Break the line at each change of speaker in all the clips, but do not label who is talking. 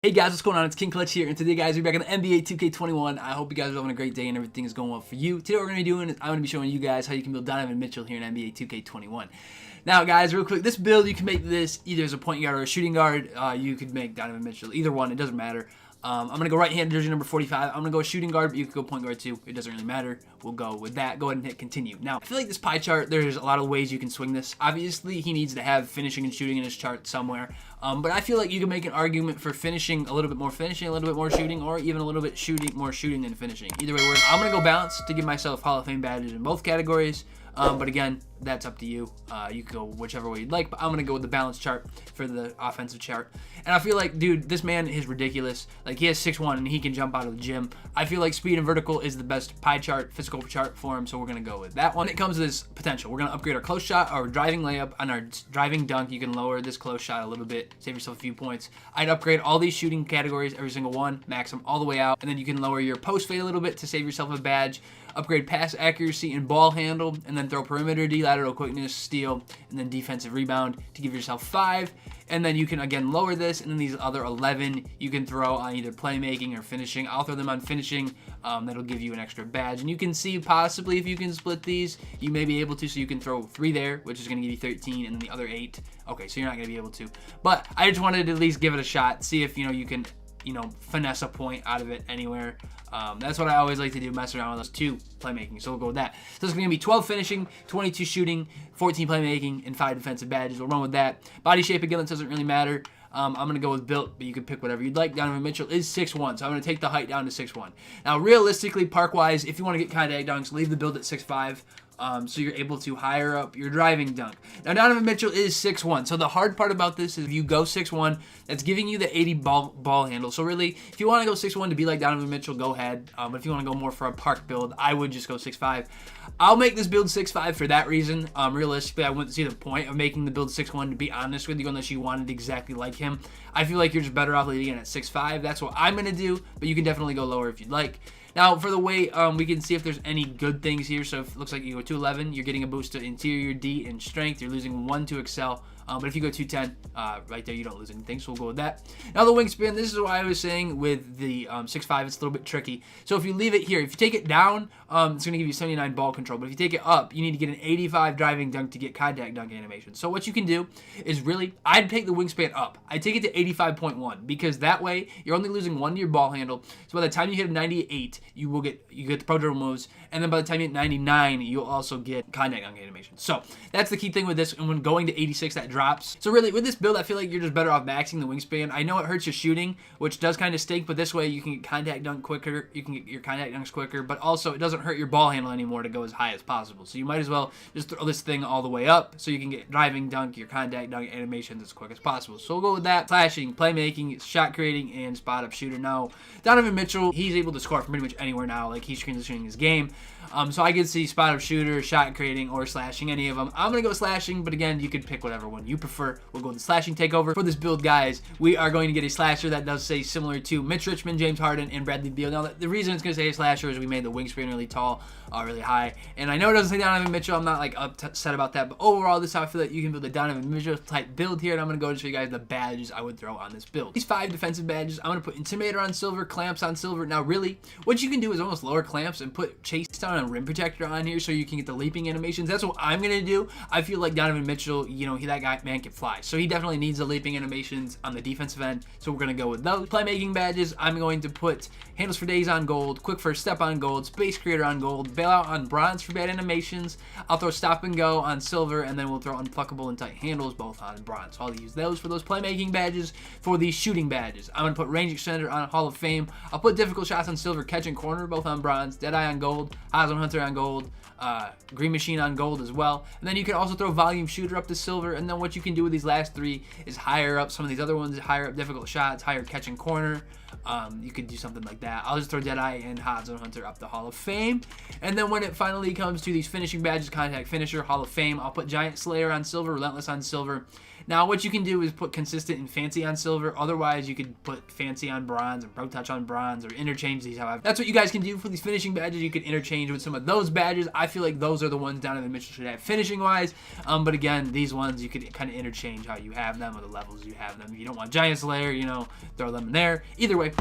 Hey guys, what's going on? It's King Clutch here, and today guys, we're back on the NBA 2K21. I hope you guys are having a great day and everything is going well for you. Today what we're going to be doing is I'm going to be showing you guys how you can build Donovan Mitchell here in NBA 2K21. Now guys, real quick, this build, you can make this either as a point guard or a shooting guard. You could make Donovan Mitchell, either one, it doesn't matter. I'm going to go right hand jersey number 45. I'm going to go shooting guard, but you could go point guard too. It doesn't really matter. We'll go with that. Go ahead and hit continue. Now, I feel like this pie chart, there's a lot of ways you can swing this. Obviously, he needs to have finishing and shooting in his chart somewhere. But I feel like you can make an argument for finishing, a little bit more finishing, a little bit more shooting, or even a little bit more shooting than finishing. Either way works. I'm going to go balance to give myself Hall of Fame badges in both categories. But again, that's up to you. You can go whichever way you'd like, but I'm going to go with the balance chart for the offensive chart. And I feel like, dude, this man is ridiculous. Like, he has 6'1", and he can jump out of the gym. I feel like speed and vertical is the best pie chart, physical chart for him, so we're going to go with that one. When it comes to this potential, we're going to upgrade our close shot, our driving layup, and our driving dunk. You can lower this close shot a little bit, save yourself a few points. I'd upgrade all these shooting categories, every single one, max them all the way out, and then you can lower your post fade a little bit to save yourself a badge. Upgrade pass accuracy and ball handle, and then throw perimeter D, lateral quickness, steal, and then defensive rebound to give yourself 5. And then you can again lower this, and then these other 11 you can throw on either playmaking or finishing. I'll throw them on finishing. That'll give you an extra badge. And you can see possibly if you can split these, you may be able to. So you can throw 3 there, which is going to give you 13, and then the other 8. Okay, so you're not going to be able to. But I just wanted to at least give it a shot, see if you can finesse a point out of it anywhere. That's what I always like to do, mess around with those 2 playmaking. So we'll go with that. So it's going to be 12 finishing, 22 shooting, 14 playmaking, and 5 defensive badges. We'll run with that. Body shape, again, that doesn't really matter. I'm going to go with built, but you can pick whatever you'd like. Donovan Mitchell is 6'1", so I'm going to take the height down to 6'1". Now, realistically, park-wise, if you want to get contact dunks, leave the build at 6'5". So you're able to higher up your driving dunk. Now, Donovan Mitchell is 6'1", so the hard part about this is if you go 6'1", that's giving you the 80 ball handle. So really, if you want to go 6'1" to be like Donovan Mitchell, go ahead. But if you want to go more for a park build, I would just go 6'5". I'll make this build 6'5" for that reason. Realistically, I wouldn't see the point of making the build 6'1", to be honest with you, unless you wanted exactly like him. I feel like you're just better off leaving it at 6'5". That's what I'm going to do, but you can definitely go lower if you'd like. Now, for the weight, we can see if there's any good things here. So if it looks like you go 211, you're getting a boost to interior D and strength. You're losing 1 to excel. But if you go 210, right there, you don't lose anything. So we'll go with that. Now, the wingspan, this is what I was saying with the 6'5", it's a little bit tricky. So if you leave it here, if you take it down, it's going to give you 79 ball control. But if you take it up, you need to get an 85 driving dunk to get contact dunk animation. So what you can do is really, I'd take the wingspan up. I'd take it to 85.1 because that way you're only losing 1 to your ball handle. So by the time you hit a 98, you get the pro dribble moves. And then by the time you hit 99, you'll also get contact dunk animation. So that's the key thing with this. And when going to 86, that drops. So really, with this build, I feel like you're just better off maxing the wingspan. I know it hurts your shooting, which does kind of stink, but this way you can get contact dunk quicker. You can get your contact dunks quicker, but also it doesn't hurt your ball handle anymore to go as high as possible. So you might as well just throw this thing all the way up so you can get driving dunk, your contact dunk animations as quick as possible. So we'll go with that. Slashing, playmaking, shot creating, and spot up shooter. Now, Donovan Mitchell, he's able to score from pretty much anywhere now. Like, he's transitioning his game. So I could see spot up shooter, shot creating, or slashing, any of them. I'm going to go slashing, but again, you could pick whatever one you prefer. We'll go with the slashing takeover. For this build, guys, we are going to get a slasher that does say similar to Mitch Richmond, James Harden, and Bradley Beal. Now, the reason it's going to say a slasher is we made the wingspan really tall, really high. And I know it doesn't say Donovan Mitchell. I'm not like upset about that. But overall, this is how I feel that you can build a Donovan Mitchell type build here. And I'm going to go and show you guys the badges I would throw on this build. These 5 defensive badges, I'm going to put Intimidator on silver, Clamps on silver. Now, really, what you can do is almost lower Clamps and put Chase Down and Rim Protector on here so you can get the leaping animations. That's what I'm going to do. I feel like Donovan Mitchell, that man can fly. So he definitely needs the leaping animations on the defensive end. So we're going to go with those. Playmaking badges, I'm going to put Handles for Days on gold, Quick First Step on gold, Space Creator on gold, Bailout on bronze for bad animations. I'll throw Stop and Go on silver, and then we'll throw Unpluckable and Tight Handles both on bronze. So I'll use those for those playmaking badges. For the shooting badges, I'm going to put Range Extender on Hall of Fame. I'll put Difficult Shots on silver, Catch and Corner both on bronze, Deadeye on gold, Eyes on Hunter on gold, Green Machine on gold as well. And then you can also throw Volume Shooter up to silver. And then what you can do with these last 3 is higher up some of these other ones, higher up Difficult Shots, higher Catch and Corner. You could do something like that. I'll just throw Deadeye and Odds on Hunter up the Hall of Fame. And then when it finally comes to these finishing badges, Contact Finisher, Hall of Fame, I'll put Giant Slayer on silver, Relentless on silver, Now, what you can do is put consistent and fancy on silver. Otherwise, you could put fancy on bronze and pro touch on bronze, or interchange these. However, that's what you guys can do for these finishing badges. You could interchange with some of those badges. I feel like those are the ones Donovan Mitchell should have finishing wise. But again, these ones you could kind of interchange how you have them or the levels you have them. If you don't want Giant Slayer, you know, throw them in there. Either way,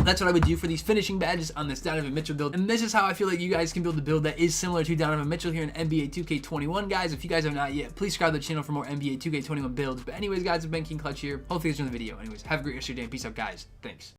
that's what I would do for these finishing badges on this Donovan Mitchell build. And this is how I feel like you guys can build a build that is similar to Donovan Mitchell here in NBA 2K21, guys. If you guys have not yet, please subscribe to the channel for more NBA 2K21 builds. But anyways, guys, I've been King Clutch here. Hopefully you guys enjoyed the video. Anyways, have a great rest of your day and peace out, guys. Thanks.